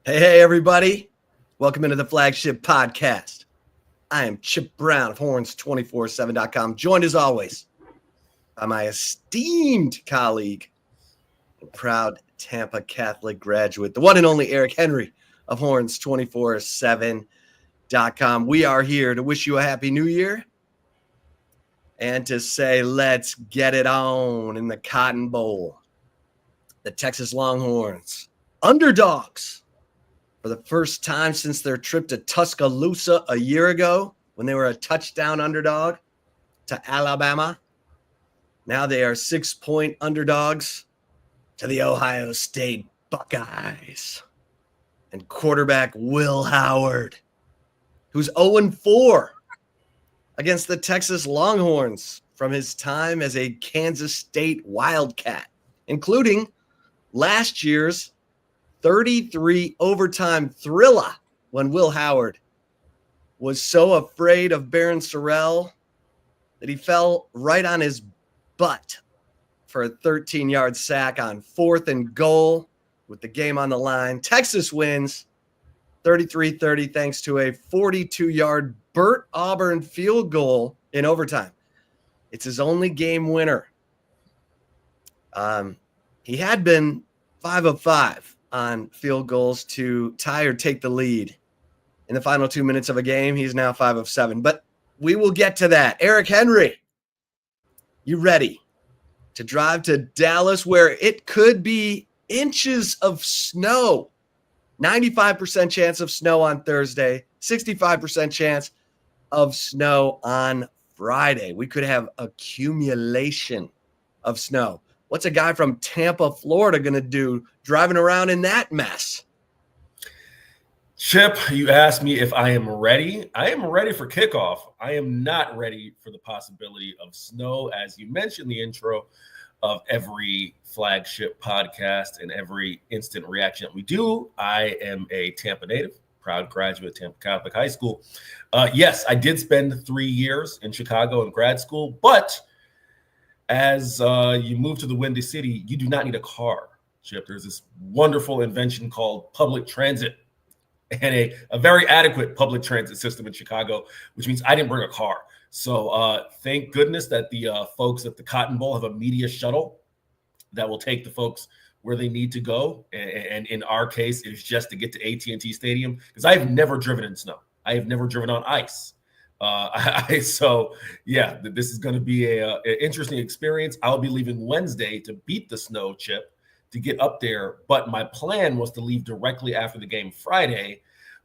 Hey, everybody. Welcome into the Flagship podcast. I am Chip Brown of Horns247.com, joined as always by my esteemed colleague and proud Tampa Catholic graduate, the one and only Eric Henry of Horns247.com. We are here to wish you a happy new year and to say, let's get it on in the Cotton Bowl. The Texas Longhorns, underdogs, for the first time since their trip to Tuscaloosa a year ago when they were a touchdown underdog to Alabama. Now they are 6-point underdogs to the Ohio State Buckeyes. And quarterback Will Howard, who's 0-4 against the Texas Longhorns from his time as a Kansas State Wildcat, including last year's 33 overtime thriller when Will Howard was so afraid of Barron Sorrell that he fell right on his butt for a 13-yard sack on 4th and goal with the game on the line. Texas wins 33-30 thanks to a 42-yard Burt Auburn field goal in overtime. It's his only game winner. He had been 5 of 5 on field goals to tie or take the lead in the final 2 minutes of a game. He's now 5 of 7, but we will get to that. Eric Henry, you ready to drive to Dallas where it could be inches of snow? 95% chance of snow on Thursday, 65% chance of snow on Friday. We could have accumulation of snow. What's a guy from Tampa, Florida going to do driving around in that mess? Chip, you asked me if I am ready. I am ready for kickoff. I am not ready for the possibility of snow. As you mentioned, the intro of every Flagship podcast and every instant reaction that we do, I am a Tampa native, proud graduate of Tampa Catholic High School. Yes, I did spend 3 years in Chicago in grad school, but as you move to the Windy City, you do not need a car, Chip. There's this wonderful invention called public transit and a very adequate public transit system in Chicago, which means I didn't bring a car. So thank goodness that the folks at the Cotton Bowl have a media shuttle that will take the folks where they need to go. And in our case, it's just to get to AT&T Stadium because I've never driven in snow. I have never driven on ice. So yeah, this is going to be an interesting experience. I'll be leaving Wednesday to beat the snow, Chip, to get up there. But my plan was to leave directly after the game Friday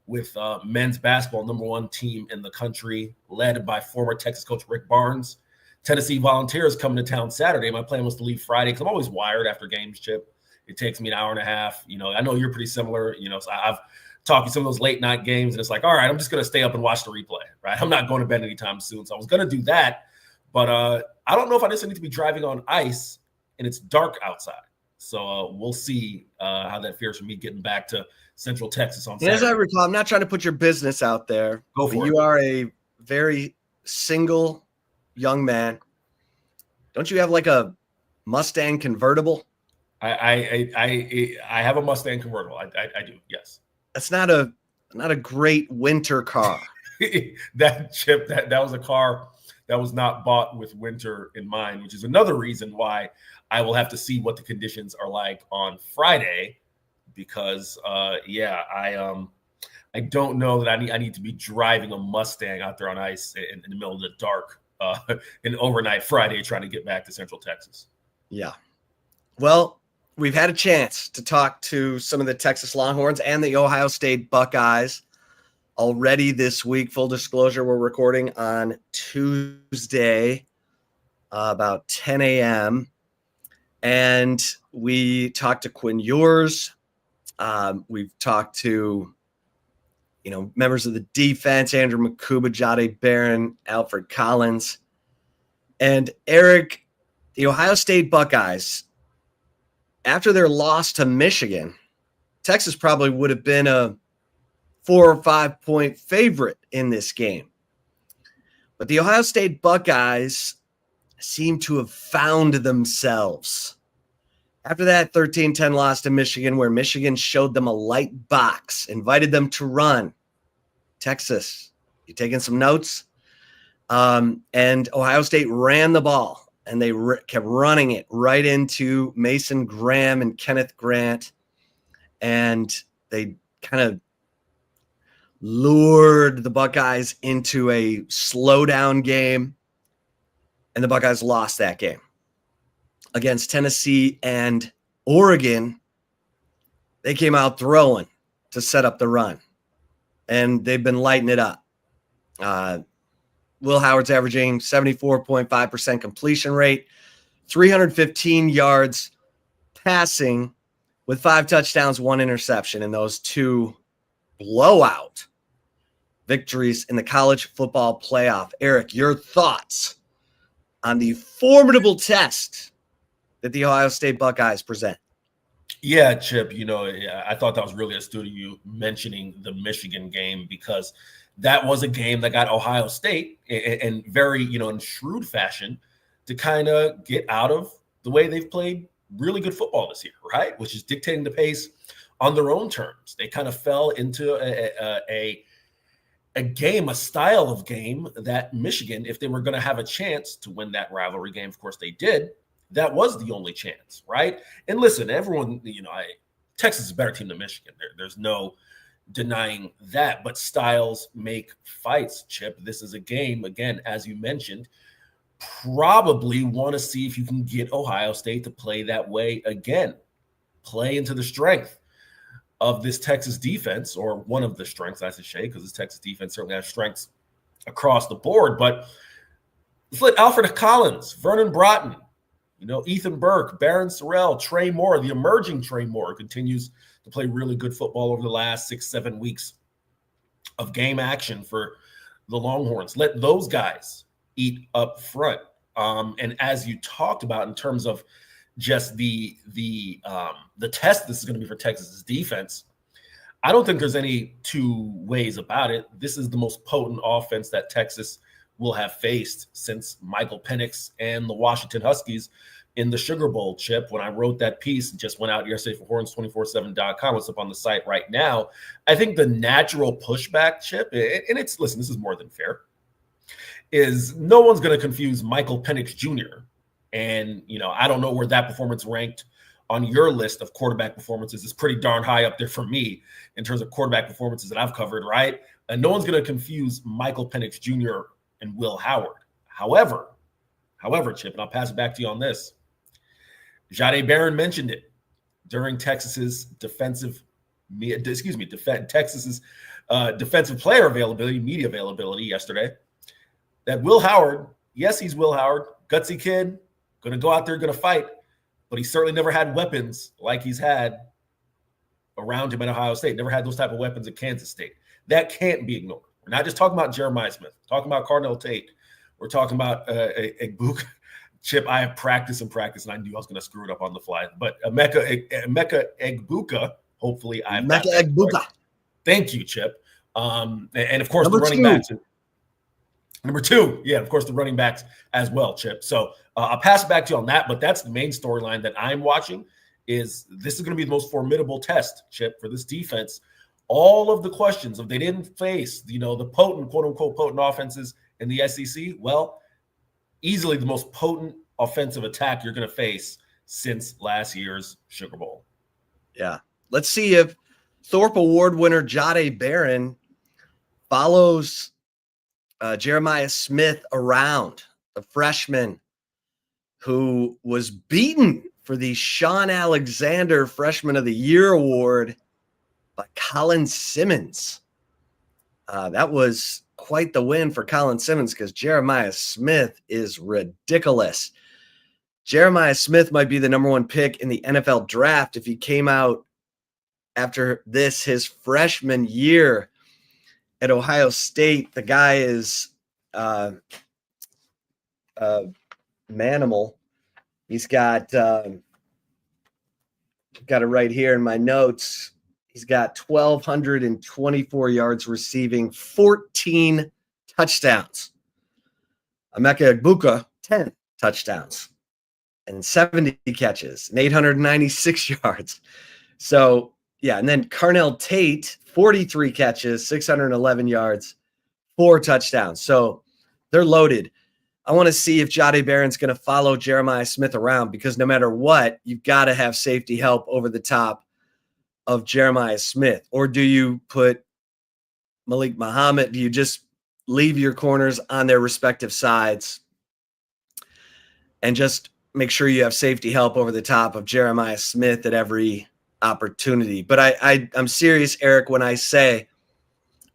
with men's basketball, #1 team in the country, led by former Texas coach Rick Barnes. Tennessee Volunteers coming to town Saturday. My plan was to leave Friday because I'm always wired after games, Chip. It takes me an hour and a half. You know, I know you're pretty similar. You know, so I've talking some of those late night games, and it's like, all right, I'm just going to stay up and watch the replay, right? I'm not going to bed anytime soon. So I was going to do that, but I don't know if I necessarily need to be driving on ice and it's dark outside. So we'll see how that fares for me getting back to Central Texas on Saturday. As I recall, I'm not trying to put your business out there. Go for it. You are a very single young man. Don't you have like a Mustang convertible? I have a Mustang convertible. I do, yes. That's not a great winter car. That Chip, that was a car that was not bought with winter in mind, which is another reason why I will have to see what the conditions are like on Friday, because I don't know that I need to be driving a Mustang out there on ice in the middle of the dark an overnight Friday trying to get back to Central Texas. Yeah. Well, we've had a chance to talk to some of the Texas Longhorns and the Ohio State Buckeyes already this week. Full disclosure, we're recording on Tuesday about 10 a.m. And we talked to Quinn Ewers. We've talked to, members of the defense, Andrew Makuba, Jade Barron, Alfred Collins. And Eric, the Ohio State Buckeyes, after their loss to Michigan, Texas probably would have been a 4 or 5 point favorite in this game. But the Ohio State Buckeyes seem to have found themselves After that 13-10 loss to Michigan, where Michigan showed them a light box, invited them to run. Texas, you taking some notes? And Ohio State ran the ball, and they kept running it right into Mason Graham and Kenneth Grant. And they kind of lured the Buckeyes into a slowdown game. And the Buckeyes lost that game. Against Tennessee and Oregon, they came out throwing to set up the run. And they've been lighting it up. Will Howard's averaging 74.5% completion rate, 315 yards passing with 5 touchdowns, 1 interception in those 2 blowout victories in the college football playoff. Eric, your thoughts on the formidable test that the Ohio State Buckeyes present? Yeah, Chip, I thought that was really astute of you mentioning the Michigan game, because that was a game that got Ohio State in very, in shrewd fashion to kind of get out of the way they've played really good football this year, right? Which is dictating the pace on their own terms. They kind of fell into a game, a style of game that Michigan, if they were going to have a chance to win that rivalry game, of course they did, that was the only chance, right? And listen, everyone, Texas is a better team than Michigan. There's no denying that, but styles make fights, Chip. This is a game, again, as you mentioned, probably want to see if you can get Ohio State to play that way again, play into the strength of this Texas defense, or one of the strengths, I should say, because this Texas defense certainly has strengths across the board. But let's let Alfred Collins, Vernon Broughton, Ethan Burke, Barron Sorrell, Trey Moore, the emerging Trey Moore, continues to play really good football over the last 6-7 weeks of game action for the Longhorns. Let those guys eat up front. And as you talked about in terms of just the test this is going to be for Texas's defense, I don't think there's any two ways about it. This is the most potent offense that Texas will have faced since Michael Penix and the Washington Huskies in the Sugar Bowl, Chip. When I wrote that piece, it just went out yesterday for horns247.com. It's up on the site right now. I think the natural pushback, Chip, and listen, this is more than fair, is no one's going to confuse Michael Penix Jr. And, I don't know where that performance ranked on your list of quarterback performances. It's pretty darn high up there for me in terms of quarterback performances that I've covered, right? And no one's going to confuse Michael Penix Jr. and Will Howard. However, Chip, and I'll pass it back to you on this, Jahdae Barron mentioned it during Texas's defensive player availability, media availability yesterday, that Will Howard, yes, he's Will Howard, gutsy kid, going to go out there, going to fight, but he certainly never had weapons like he's had around him at Ohio State, never had those type of weapons at Kansas State. That can't be ignored. We're not just talking about Jeremiah Smith, we're talking about Cardinal Tate. We're talking about Egbuka. Chip, I have practiced, and I knew I was going to screw it up on the fly. But Emeka Egbuka, hopefully I've got that Egbuka. Right. Thank you, Chip. And of course, the running backs. Number 2, yeah, of course, the running backs as well, Chip. So I'll pass it back to you on that, but that's the main storyline that I'm watching. Is this is going to be the most formidable test, Chip, for this defense. All of the questions, if they didn't face, the potent, quote-unquote, potent offenses in the SEC, well, easily the most potent offensive attack you're going to face since last year's Sugar Bowl. Yeah. Let's see if Thorpe Award winner Jahdae Barron follows Jeremiah Smith around, the freshman who was beaten for the Sean Alexander Freshman of the Year award by Colin Simmons. That was quite the win for Colin Simmons, because Jeremiah Smith is ridiculous. Jeremiah Smith might be the number 1 pick in the NFL draft if he came out after this, his freshman year at Ohio State. The guy is manimal. He's got it right here in my notes. He's got 1,224 yards receiving, 14 touchdowns. Emeka Egbuka, 10 touchdowns. and 70 catches and 896 yards. So, yeah. And then Carnell Tate, 43 catches, 611 yards, 4 touchdowns. So they're loaded. I want to see if Jahdae Barron's going to follow Jeremiah Smith around, because no matter what, you've got to have safety help over the top of Jeremiah Smith. Or do you put Malik Muhammad? Do you just leave your corners on their respective sides and just make sure you have safety help over the top of Jeremiah Smith at every opportunity? But I'm serious, Eric, when I say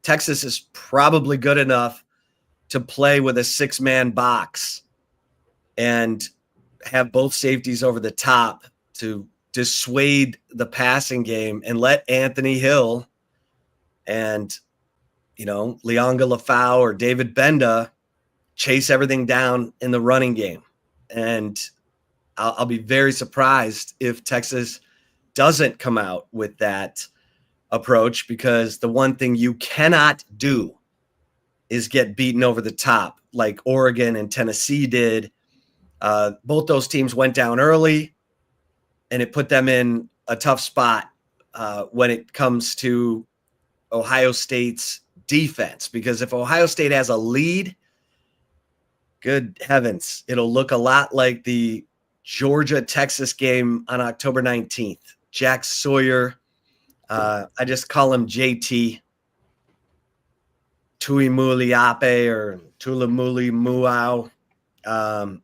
Texas is probably good enough to play with a 6-man box and have both safeties over the top to dissuade the passing game and let Anthony Hill and, Leonga Lafau or David Benda chase everything down in the running game. And I'll be very surprised if Texas doesn't come out with that approach, because the one thing you cannot do is get beaten over the top like Oregon and Tennessee did. Both those teams went down early, and it put them in a tough spot when it comes to Ohio State's defense. Because if Ohio State has a lead, good heavens, it'll look a lot like the Georgia-Texas game on October 19th. Jack Sawyer, I just call him JT, Tuimuliape or Tulamuli Muau.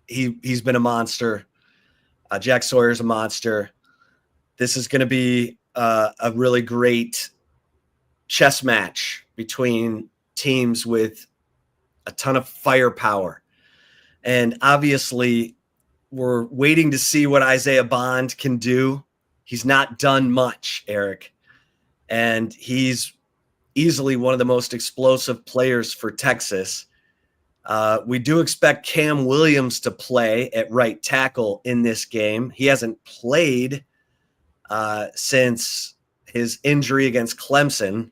He's been a monster. Jack Sawyer's a monster. This is going to be a really great chess match between teams with a ton of firepower. And obviously, we're waiting to see what Isaiah Bond can do. He's not done much, Eric. And he's easily one of the most explosive players for Texas. We do expect Cam Williams to play at right tackle in this game. He hasn't played since his injury against Clemson.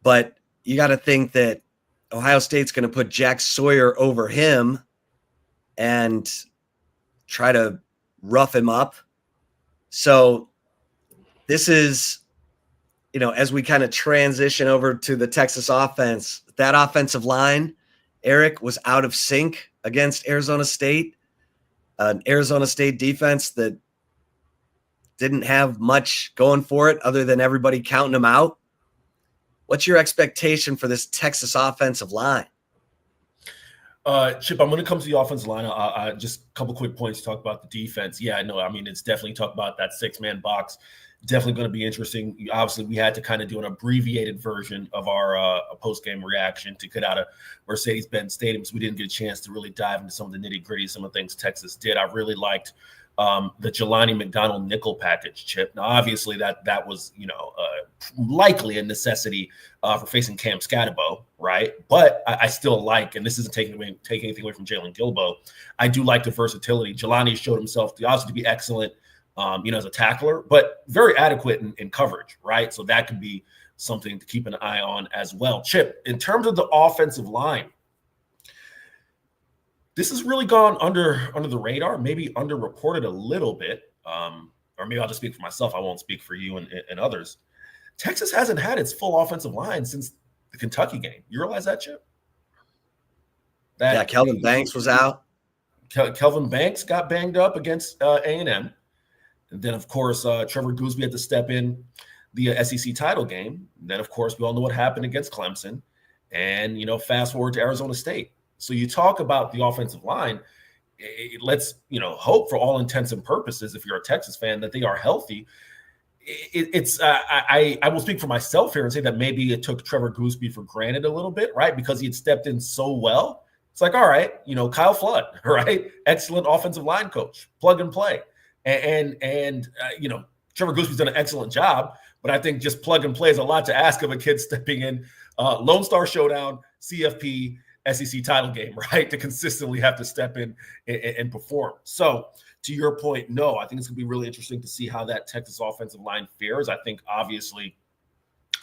But you got to think that Ohio State's going to put Jack Sawyer over him and try to rough him up. So this is, as we kind of transition over to the Texas offense, that offensive line, Eric, was out of sync against Arizona State, an Arizona State defense that didn't have much going for it other than everybody counting them out. What's your expectation for this Texas offensive line? Chip, I'm going to come to the offensive line. Just a couple quick points to talk about the defense. Yeah, no, I mean, it's definitely talk about that 6-man box. Definitely going to be interesting. Obviously, we had to kind of do an abbreviated version of our post-game reaction to get out of Mercedes-Benz Stadium, so we didn't get a chance to really dive into some of the nitty-gritty, some of the things Texas did. I really liked the Jelani McDonald nickel package, Chip. Now, obviously, that was, likely a necessity for facing Cam Scatterbo, right? But I still like, and this isn't taking anything away from Jalen Gilbo, I do like the versatility. Jelani showed himself to be excellent, as a tackler, but very adequate in coverage, right? So that could be something to keep an eye on as well. Chip, in terms of the offensive line, this has really gone under the radar, maybe underreported a little bit, or maybe I'll just speak for myself. I won't speak for you and others. Texas hasn't had its full offensive line since the Kentucky game. You realize that, Chip? Kelvin Banks was out. Kelvin Banks got banged up against A&M. And then, of course, Trevor Gooseby had to step in the SEC title game. And then, of course, we all know what happened against Clemson. And, fast forward to Arizona State. So you talk about the offensive line. Let's, hope for all intents and purposes, if you're a Texas fan, that they are healthy. I will speak for myself here and say that maybe it took Trevor Gooseby for granted a little bit, right? Because he had stepped in so well. It's like, all right, Kyle Flood, right? Excellent offensive line coach, plug and play. And Trevor Gooseby's done an excellent job, but I think just plug and play is a lot to ask of a kid stepping in Lone Star Showdown, CFP, SEC title game, right? To consistently have to step in and perform. So to your point, no, I think it's going to be really interesting to see how that Texas offensive line fares. I think obviously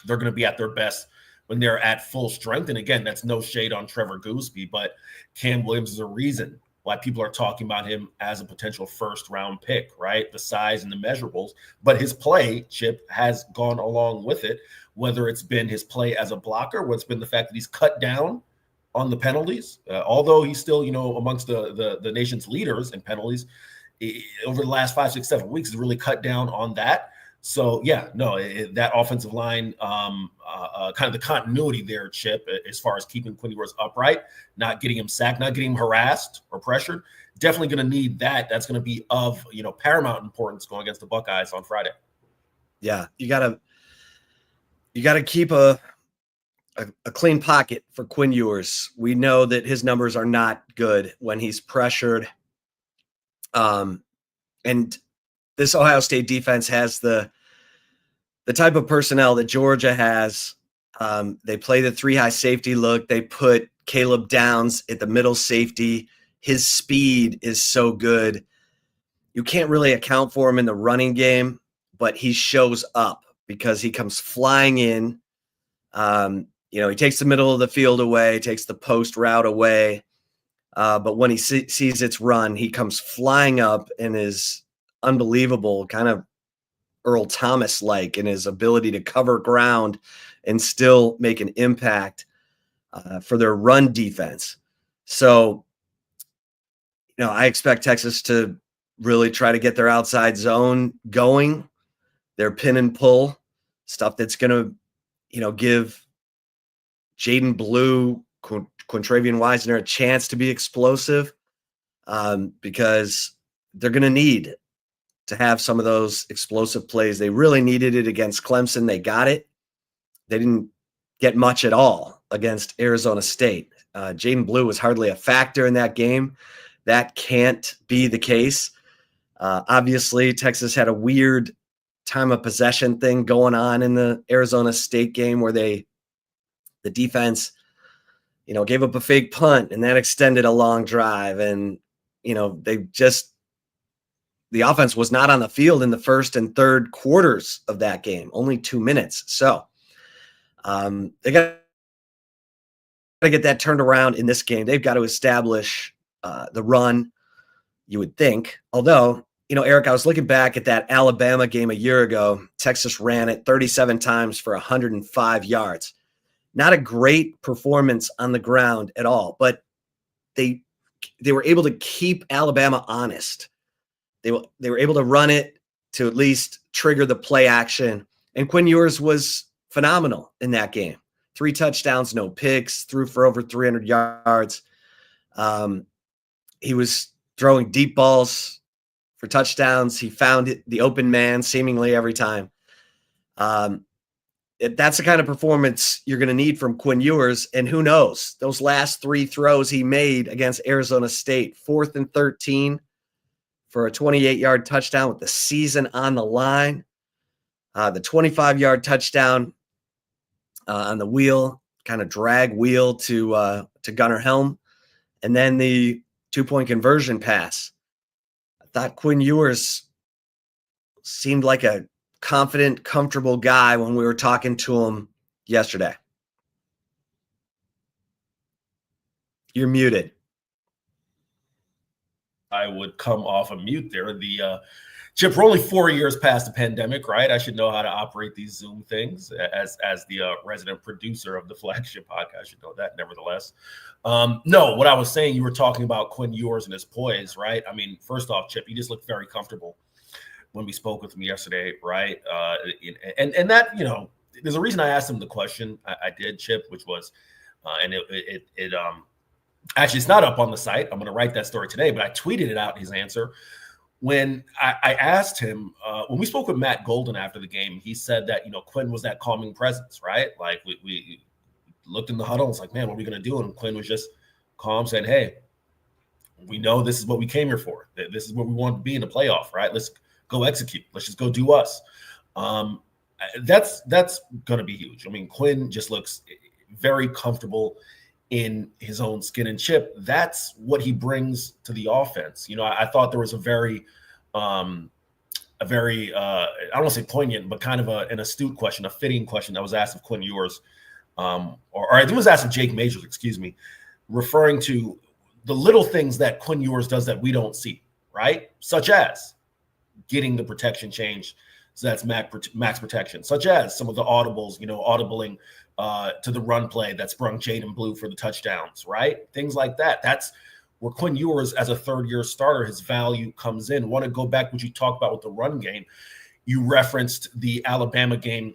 they're going to be at their best when they're at full strength. And again, that's no shade on Trevor Gooseby, but Cam Williams is a reason why people are talking about him as a potential first-round pick, right? The size and the measurables. But his play, Chip, has gone along with it, whether it's been his play as a blocker, whether it's been the fact that he's cut down on the penalties, although he's still, amongst the nation's leaders in penalties. Over the last 5, 6, 7 weeks, has really cut down on that. So, that offensive line, kind of the continuity there, Chip, as far as keeping Quinn Ewers upright, not getting him sacked, not getting him harassed or pressured, definitely going to need that. That's going to be of, paramount importance going against the Buckeyes on Friday. Yeah, you gotta keep a clean pocket for Quinn Ewers. We know that his numbers are not good when he's pressured. And this Ohio State defense has the type of personnel that Georgia has. They play the 3-high safety look. They put Caleb Downs at the middle safety. His speed is so good. You can't really account for him in the running game, but he shows up because he comes flying in. He takes the middle of the field away, takes the post route away. But when he sees its run, he comes flying up and is unbelievable, kind of Earl Thomas-like in his ability to cover ground and still make an impact for their run defense. So, I expect Texas to really try to get their outside zone going, their pin and pull, stuff that's going to, give Jaden Blue, Quintravian Wisener a chance to be explosive, because they're going to need to have some of those explosive plays. They really needed it against Clemson. They got it. They didn't get much at all against Arizona State. Jaden Blue was hardly a factor in that game. That can't be the case. Obviously, Texas had a weird time of possession thing going on in the Arizona State game where the defense, gave up a fake punt and that extended a long drive. And, the offense was not on the field in the first and third quarters of that game, only 2 minutes. So they got to get that turned around in this game. They've got to establish the run, you would think. Although, Eric, I was looking back at that Alabama game a year ago. Texas ran it 37 times for 105 yards. Not a great performance on the ground at all, but they were able to keep Alabama honest. They were able to run it to at least trigger the play action. And Quinn Ewers was phenomenal in that game. 3 touchdowns, no picks, threw for over 300 yards. He was throwing deep balls for touchdowns. He found the open man seemingly every time. That's the kind of performance you're going to need from Quinn Ewers. And who knows, those last 3 throws he made against Arizona State, 4th and 13 for a 28-yard touchdown with the season on the line. The 25-yard touchdown on the wheel, kind of drag wheel to Gunnar Helm. And then the 2-point conversion pass. I thought Quinn Ewers seemed like a confident, comfortable guy when we were talking to him yesterday. You're muted. I would come off a mute there. Chip, we're only 4 years past the pandemic, right? I should know how to operate these Zoom things as the resident producer of the Flagship podcast. I should know that, nevertheless. No, what I was saying, you were talking about Quinn Ewers and his poise, right? I mean, first off, Chip, you just looked very comfortable when we spoke with him yesterday, right? And that, there's a reason I asked him the question I did, Chip, which was, and it actually, it's not up on the site. I'm going to write that story today, but I tweeted it out, his answer. When I asked him, when we spoke with Matt Golden after the game, he said that, Quinn was that calming presence, right? Like we looked in the huddle and it's like, man, what are we going to do? And Quinn was just calm, saying, hey, we know this is what we came here for. This is what we want to be in the playoff, right? Let's go execute. Let's just go do us. That's going to be huge. I mean, Quinn just looks very comfortable in his own skin, and Chip, that's what he brings to the offense. I thought there was a very I don't want to say poignant, but kind of an astute question, a fitting question that was asked of Quinn Ewers, or I think it was asked of Jake Majors, excuse me, referring to the little things that Quinn Ewers does that we don't see, right? Such as getting the protection changed, so that's max protection, such as some of the audibles, audibling to the run play that sprung Jaden Blue for the touchdowns, right? Things like that. That's where Quinn Ewers, as a third-year starter, his value comes in. Want to go back what you talked about with the run game. You referenced the Alabama game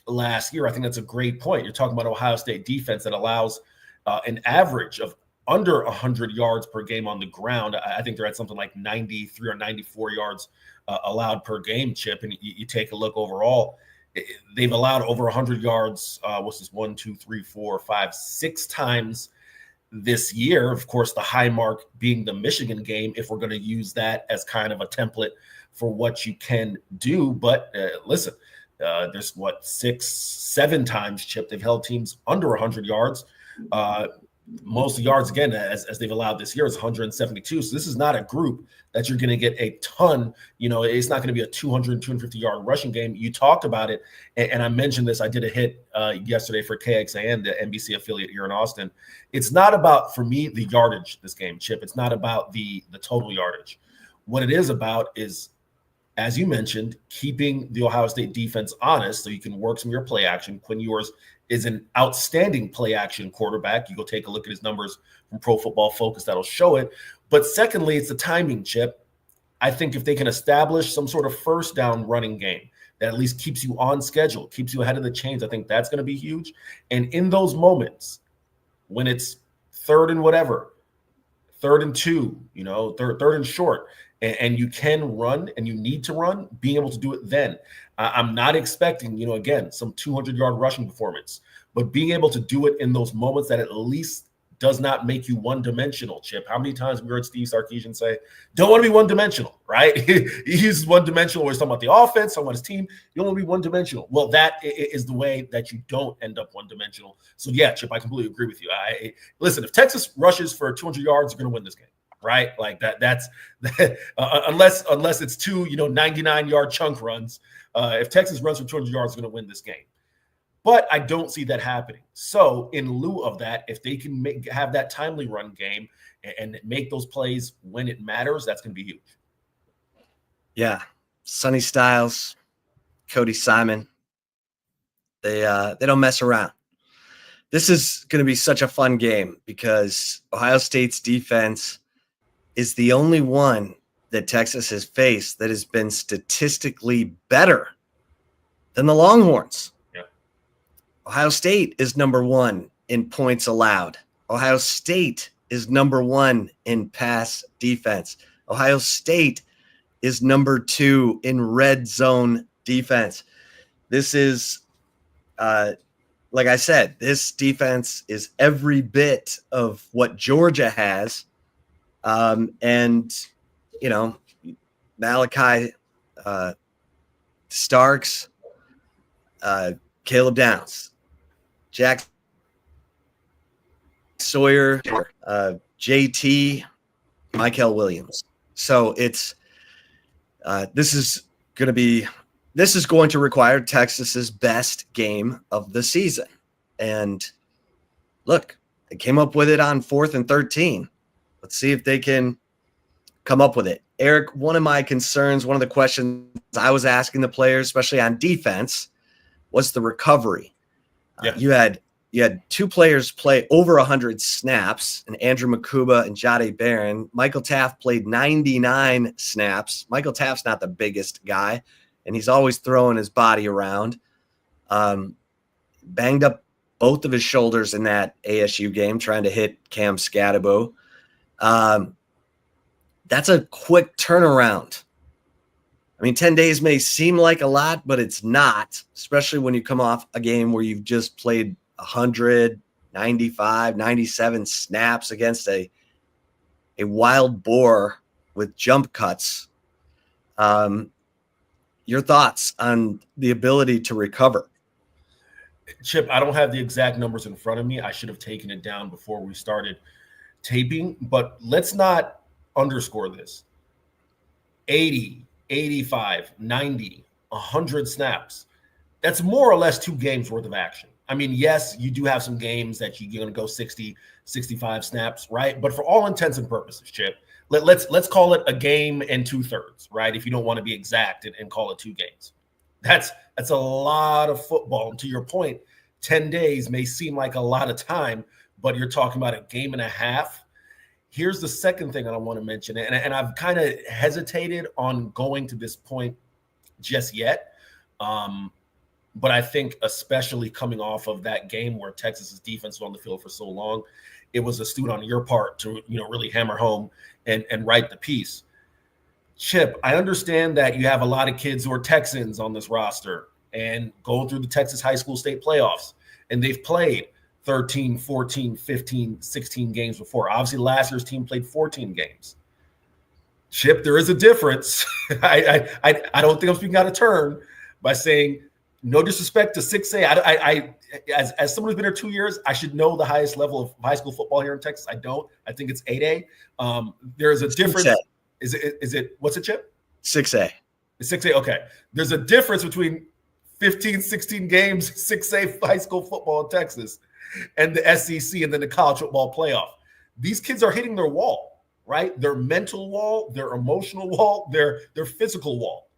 last year. I think that's a great point. You're talking about Ohio State defense that allows an average of under 100 yards per game on the ground. I think they're at something like 93 or 94 yards allowed per game, Chip. And you take a look overall, they've allowed over 100 yards. What's this? 1, 2, 3, 4, 5, 6 times this year. Of course, the high mark being the Michigan game, if we're going to use that as kind of a template for what you can do. But listen, there's 6, 7 times, Chip, they've held teams under 100 yards. Most of the yards, again, as they've allowed this year, is 172. So this is not a group that you're going to get a ton. It's not going to be a 200, 250-yard rushing game. You talked about it, and I mentioned this. I did a hit yesterday for KXAN, the NBC affiliate here in Austin. It's not about, for me, the yardage this game, Chip. It's not about the total yardage. What it is about is, as you mentioned, keeping the Ohio State defense honest so you can work some of your play action. Quinn Ewers is an outstanding play action quarterback. You go take a look at his numbers from Pro Football Focus, that'll show it. But secondly, it's the timing, Chip. I think if they can establish some sort of first down running game that at least keeps you on schedule, keeps you ahead of the chains, I think that's going to be huge. And in those moments, when it's third and whatever, 3rd and 2, third and short, and you can run and you need to run, being able to do it then. I'm not expecting, again, some 200-yard rushing performance, but being able to do it in those moments that at least does not make you one-dimensional, Chip. How many times have we heard Steve Sarkisian say, don't want to be one-dimensional, right? He uses one-dimensional where he's talking about the offense, talking about his team. You don't want to be one-dimensional. Well, that is the way that you don't end up one-dimensional. So, yeah, Chip, I completely agree with you. Listen, if Texas rushes for 200 yards, they're going to win this game. Right, like that's unless it's 2 99-yard chunk runs. If Texas runs for 200 yards, they're going to win this game. But I don't see that happening. So in lieu of that, if they can have that timely run game and make those plays when it matters, that's going to be huge. Yeah, Sonny Styles, Cody Simon, they don't mess around. This is going to be such a fun game because Ohio State's defense is the only one that Texas has faced that has been statistically better than the Longhorns. Yeah. Ohio State is number 1 in points allowed. Ohio State is number 1 in pass defense. Ohio State is number 2 in red zone defense. This is, like I said, this defense is every bit of what Georgia has. And Malachi Starks, Caleb Downs, Jack Sawyer, JT, Michael Williams. So it's this is going to require Texas's best game of the season. And look, they came up with it on 4th and 13. Let's see if they can come up with it. Eric, one of my concerns, one of the questions I was asking the players, especially on defense, was the recovery. Yeah. You had 2 players play over 100 snaps, and Andrew Makuba and Jade Barron. Michael Taft played 99 snaps. Michael Taft's not the biggest guy, and he's always throwing his body around. Banged up both of his shoulders in that ASU game trying to hit Cam Scadabo. That's a quick turnaround. I mean, 10 days may seem like a lot, but it's not, especially when you come off a game where you've just played 100, 95, 97 snaps against a wild boar with jump cuts. Your thoughts on the ability to recover? Chip, I don't have the exact numbers in front of me. I should have taken it down before we started taping, but let's not underscore this. 80, 85, 90, 100 snaps. That's more or less 2 games worth of action. I mean, yes, you do have some games that you're going to go 60, 65 snaps, right? But for all intents and purposes, Chip, let's call it a game and 2/3, right? If you don't want to be exact and call it 2 games. That's a lot of football. And to your point, 10 days may seem like a lot of time, but you're talking about a game and a half. Here's the second thing I want to mention, and I've kind of hesitated on going to this point just yet. But I think especially coming off of that game where Texas's defense was on the field for so long, it was astute on your part to, really hammer home and write the piece. Chip, I understand that you have a lot of kids who are Texans on this roster and going through the Texas high school state playoffs, and they've played 13, 14, 15, 16 games before. Obviously, last year's team played 14 games. Chip, there is a difference. I don't think I'm speaking out of turn by saying no disrespect to 6A. I as someone who's been here 2 years, I should know the highest level of high school football here in Texas. I don't. I think it's 8A. There's a difference. 6A. Is it what's it, Chip? 6A. It's 6A. Okay. There's a difference between 15, 16 games, 6A high school football in Texas, and the SEC and then the college football playoff. These kids are hitting their wall, right? Their mental wall, their emotional wall, their physical wall.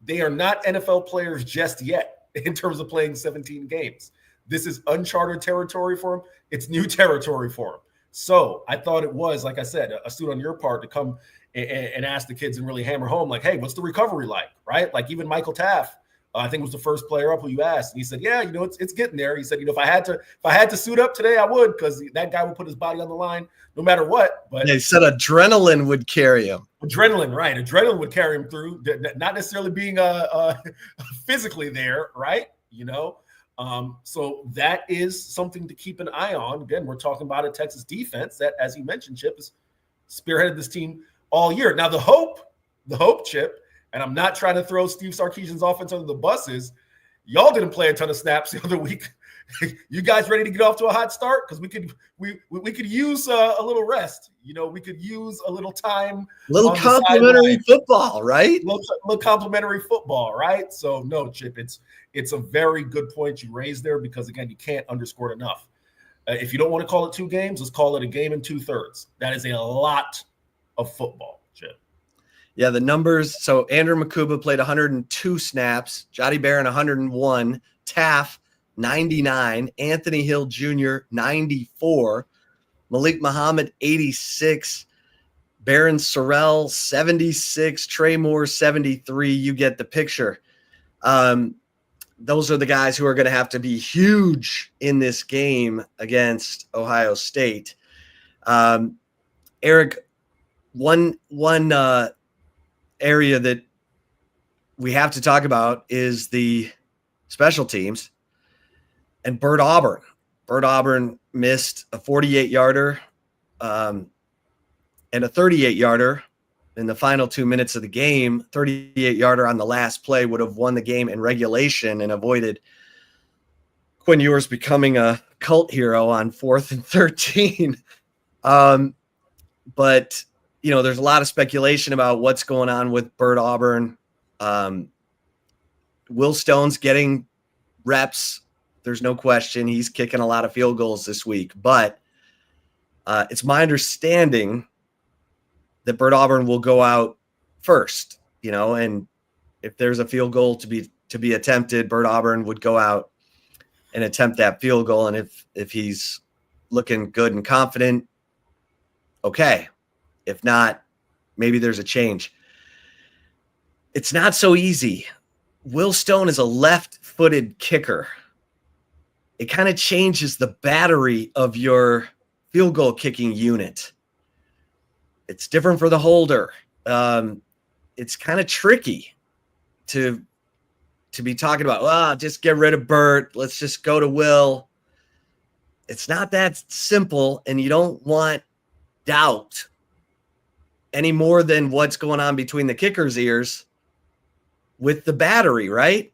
They are not NFL players just yet in terms of playing 17 games. This is uncharted territory for them. It's new territory for them. So I thought it was, like I said, astute on your part to come and ask the kids and really hammer home, like, hey, what's the recovery like, right? Like even Michael Taft, I think was the first player up who you asked. And he said, yeah, it's getting there. He said, if I had to suit up today, I would, because that guy would put his body on the line no matter what. But they said adrenaline would carry him. Adrenaline, right? Adrenaline would carry him through, not necessarily being physically there, right? So that is something to keep an eye on. Again, we're talking about a Texas defense that, as you mentioned, Chip, has spearheaded this team all year. Now, the hope, Chip, and I'm not trying to throw Steve Sarkisian's offense under the buses. Y'all didn't play a ton of snaps the other week. You guys ready to get off to a hot start? Because we could use a little rest. We could use a little time. Little complimentary football, right? Little complimentary football, right? So no, Chip, it's a very good point you raised there, because again, you can't underscore it enough. If you don't want to call it 2 games, let's call it a game and 2/3. That is a lot of football, Chip. Yeah, the numbers. So Andrew Makuba played 102 snaps, Jotty Barron 101, Taff 99, Anthony Hill Jr. 94, Malik Muhammad 86, Baron Sorrell 76, Trey Moore 73. You get the picture. Those are the guys who are going to have to be huge in this game against Ohio State. Eric, one area that we have to talk about is the special teams and Bert Auburn. Bert Auburn missed a 48-yarder and a 38-yarder in the final 2 minutes of the game. 38-yarder on the last play would have won the game in regulation and avoided Quinn Ewers becoming a cult hero on 4th and 13. But there's a lot of speculation about what's going on with Bert Auburn. Will Stone's getting reps. There's no question. He's kicking a lot of field goals this week. But it's my understanding that Bert Auburn will go out first, and if there's a field goal to be attempted, Bert Auburn would go out and attempt that field goal. And if he's looking good and confident, okay. If not, maybe there's a change. It's not so easy. Will Stone is a left-footed kicker. It kind of changes the battery of your field goal kicking unit. It's different for the holder. It's kind of tricky to be talking about, just get rid of Bert. Let's just go to Will. It's not that simple, and you don't want doubt any more than what's going on between the kicker's ears with the battery, right?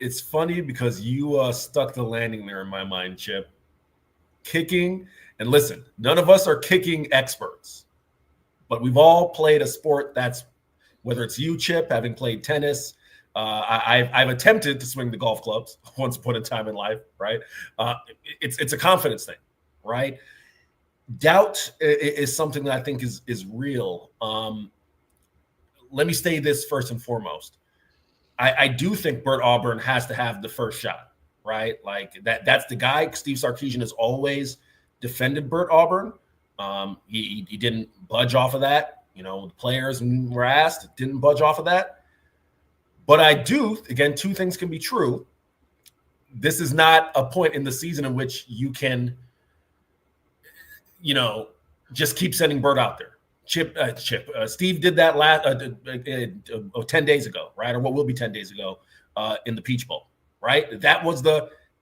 It's funny because you stuck the landing there in my mind, Chip. Kicking, and listen, none of us are kicking experts, but we've all played a sport that's, whether it's you, Chip, having played tennis, I've attempted to swing the golf clubs once upon a time in life, right? It's a confidence thing, right? Doubt is something that I think is real. Let me say this first and foremost. I do think Bert Auburn has to have the first shot, right? Like that's the guy. Steve Sarkisian has always defended Bert Auburn. He didn't budge off of that. The players were asked, didn't budge off of that. But I do, again, two things can be true. This is not a point in the season in which you can, just keep sending Bert out there. Steve did that 10 days ago, right? Or what will be 10 days ago in the Peach Bowl, right? That was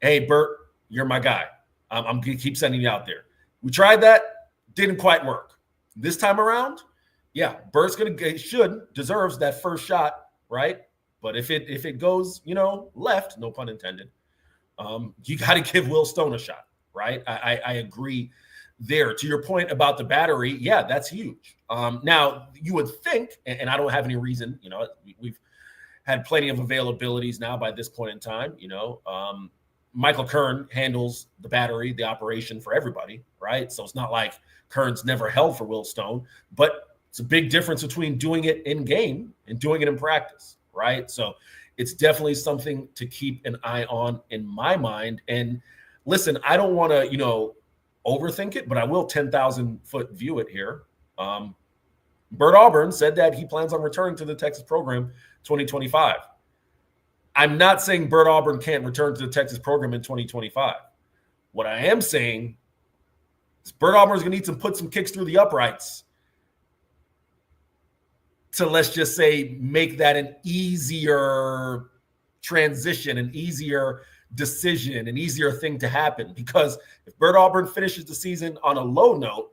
hey, Bert, you're my guy. I'm going to keep sending you out there. We tried that. Didn't quite work. This time around, yeah, Bert's deserves that first shot, right? But if it goes, left, no pun intended, you got to give Will Stone a shot, right? I agree there. To your point about the battery, yeah, that's huge. Now, you would think, and I don't have any reason, we've had plenty of availabilities now by this point in time, Michael Kern handles the battery, the operation for everybody, right? So it's not like Kern's never held for Will Stone, but it's a big difference between doing it in game and doing it in practice, right? So it's definitely something to keep an eye on in my mind. And listen, I don't want to, overthink it, but I will 10,000-foot view it here. Bert Auburn said that he plans on returning to the Texas program 2025. I'm not saying Bert Auburn can't return to the Texas program in 2025. What I am saying is Bert Auburn is going to need to put some kicks through the uprights to, let's just say, make that an easier transition, an easier decision, an easier thing to happen. Because if Bert Auburn finishes the season on a low note,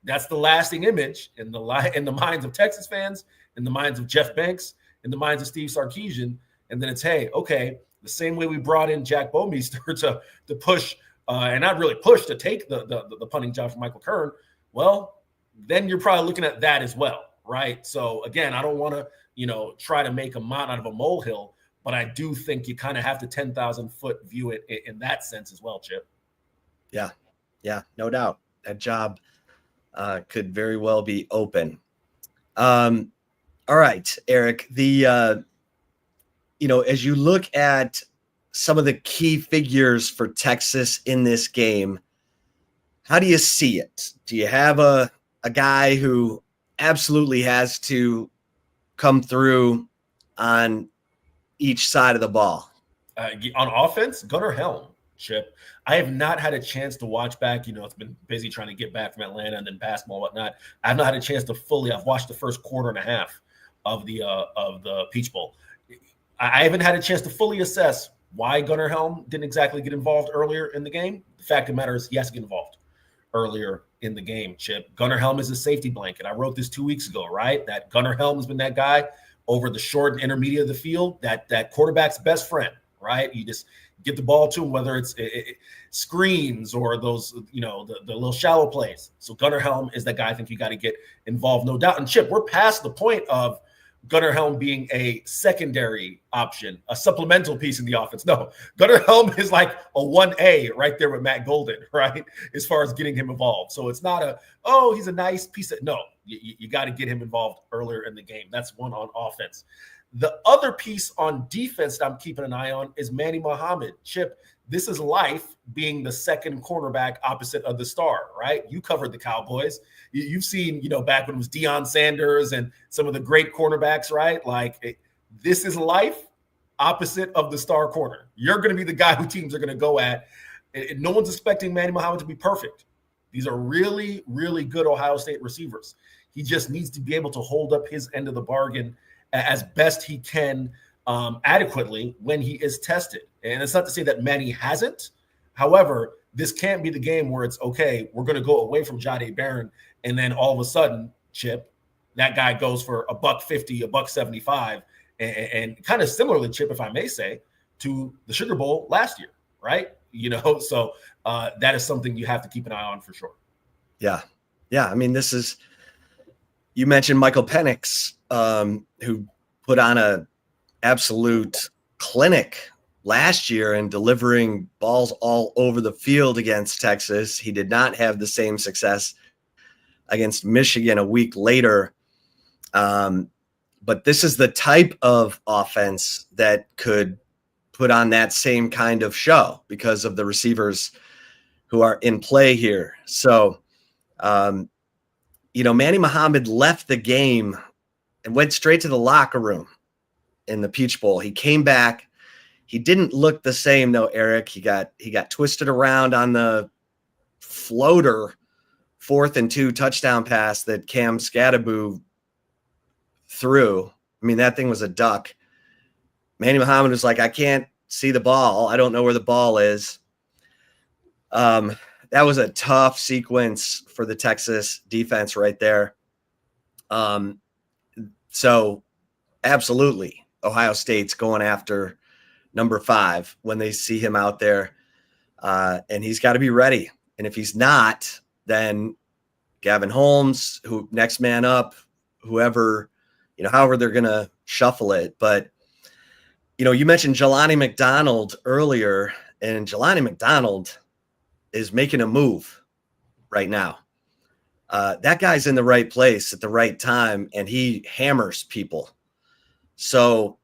that's the lasting image in the minds of Texas fans, in the minds of Jeff Banks, in the minds of Steve Sarkisian. And then it's, hey, okay, the same way we brought in Jack Bomeister to push and not really push to take the punting job from Michael Kern, well, then you're probably looking at that as well, right? So again, I don't want to, try to make a mountain out of a molehill, but I do think you kind of have to 10,000-foot view it in that sense as well, Chip. Yeah, no doubt. That job could very well be open. All right, Eric, as you look at some of the key figures for Texas in this game, how do you see it? Do you have a guy who absolutely has to come through on each side of the ball? On offense, Gunnar Helm, Chip. I have not had a chance to watch back. It's been busy trying to get back from Atlanta and then basketball and whatnot. I've not had a chance to I've watched the first quarter and a half of the Peach Bowl. I haven't had a chance to fully assess why Gunnar Helm didn't exactly get involved earlier in the game. The fact of the matter is he has to get involved earlier in the game, Chip. Gunnar Helm is a safety blanket. I wrote this 2 weeks ago, right? That Gunnar Helm has been that guy over the short and intermediate of the field, that quarterback's best friend, right? You just get the ball to him, whether it's screens or those, the little shallow plays. So Gunnar Helm is that guy I think you got to get involved, no doubt. And Chip, we're past the point of Gunnar Helm being a secondary option, a supplemental piece in the offense. No, Gunnar Helm is like a 1A right there with Matt Golden, right? As far as getting him involved. So it's not he's a nice piece of, no, you got to get him involved earlier in the game. That's one on offense. The other piece on defense that I'm keeping an eye on is Manny Muhammad. Chip, this is life being the second cornerback opposite of the star, right? You covered the Cowboys. You've seen, back when it was Deion Sanders and some of the great cornerbacks, right? This is life opposite of the star corner. You're going to be the guy who teams are going to go at. And no one's expecting Manny Muhammad to be perfect. These are really, really good Ohio State receivers. He just needs to be able to hold up his end of the bargain as best he can adequately when he is tested. And it's not to say that Manny hasn't. However, this can't be the game where it's, okay, we're going to go away from Jahdae Barron, and then all of a sudden, Chip, that guy goes for $150, $175, and kind of similarly, Chip, if I may say, to the Sugar Bowl last year, right? So that is something you have to keep an eye on for sure. Yeah. I mean, you mentioned Michael Penix, who put on absolute clinic last year in delivering balls all over the field against Texas. He did not have the same success against Michigan a week later. But this is the type of offense that could put on that same kind of show because of the receivers who are in play here. So, Manny Muhammad left the game and went straight to the locker room in the Peach Bowl. He came back. He didn't look the same though, Eric. He got twisted around on the floater 4th and 2 touchdown pass that Cam Scadaboo threw. I mean, that thing was a duck. Manny Muhammad was like, I can't see the ball. I don't know where the ball is. That was a tough sequence for the Texas defense right there. So absolutely, Ohio State's going after number 5 when they see him out there. And he's got to be ready. And if he's not, then Gavin Holmes, who next man up, whoever, however they're going to shuffle it. But, you mentioned Jelani McDonald earlier, and Jelani McDonald is making a move right now. That guy's in the right place at the right time, and he hammers people. So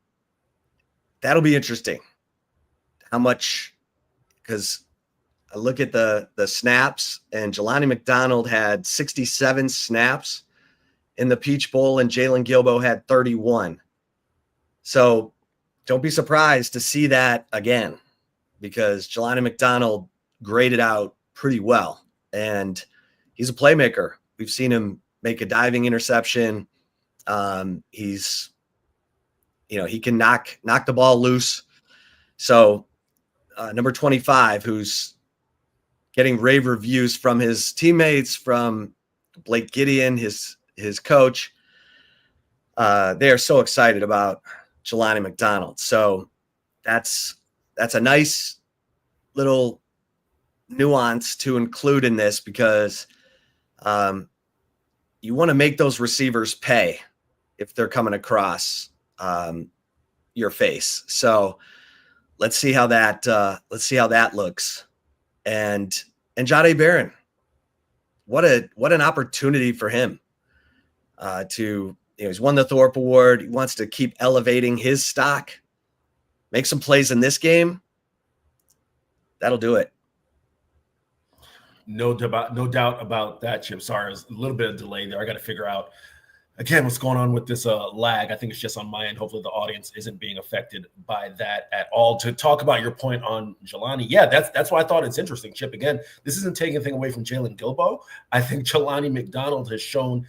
that'll be interesting. How much, because I look at the snaps, and Jelani McDonald had 67 snaps in the Peach Bowl, and Jalen Gilbo had 31. So don't be surprised to see that again, because Jelani McDonald graded out pretty well, and he's a playmaker. We've seen him make a diving interception. He's, he can knock the ball loose. So number 25, who's getting rave reviews from his teammates, from Blake Gideon, his coach. They are so excited about Jelani McDonald. So that's a nice little nuance to include in this, because you want to make those receivers pay if they're coming across your face. So let's see how that looks. And Jahdae Barron, what an opportunity for him to, he's won the Thorpe Award. He wants to keep elevating his stock, make some plays in this game. That'll do it. No doubt about that, Chip. Sorry, there's a little bit of delay there. I got to figure out again what's going on with this lag. I think it's just on my end. Hopefully the audience isn't being affected by that at all. To talk about your point on Jelani, yeah, that's why I thought it's interesting, Chip. Again, this isn't taking anything away from Jalen Gilbo. I think Jelani McDonald has shown,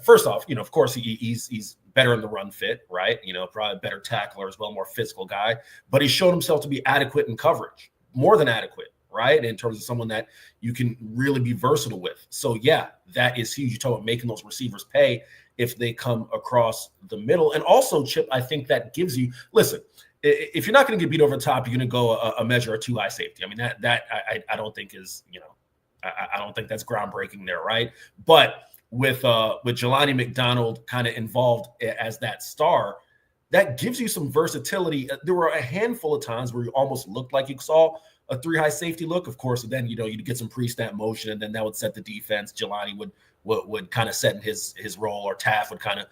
first off, of course he's better in the run fit, right? Probably a better tackler as well, more physical guy. But he's shown himself to be adequate in coverage, more than adequate, right? In terms of someone that you can really be versatile with. So yeah, that is huge. You talk about making those receivers pay if they come across the middle. And also, Chip, I think that gives you, listen, if you're not going to get beat over the top, you're going to go a measure or 2 high safety. I mean, that I don't think is, I don't think that's groundbreaking there, right? But with Jelani McDonald kind of involved as that star, that gives you some versatility. There were a handful of times where you almost looked like you saw a 3 high safety look. Of course, and then you'd get some pre-snap motion, and then that would set the defense. Jelani would kind of set in his role, or Taft would kind of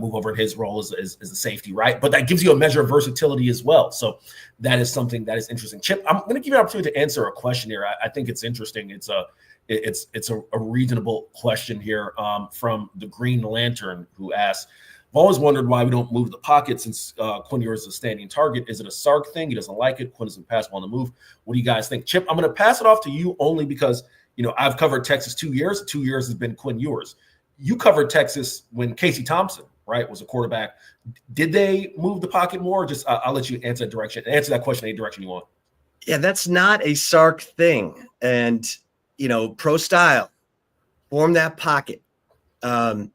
move over in his role as a safety, right? But that gives you a measure of versatility as well. So that is something that is interesting. Chip, I'm going to give you an opportunity to answer a question here. I think it's interesting. It's a reasonable question here from the Green Lantern, who asks, I've always wondered why we don't move the pocket since Quinn Ewers is a standing target. Is it a Sark thing? He doesn't like it. Quinn doesn't pass well on the move. What do you guys think? Chip, I'm going to pass it off to you only because, I've covered Texas 2 years. 2 years has been Quinn Ewers. You covered Texas when Casey Thompson, right, was a quarterback. Did they move the pocket more? Or just I'll let you answer that question any direction you want. Yeah, that's not a Sark thing. And, pro style, form that pocket. And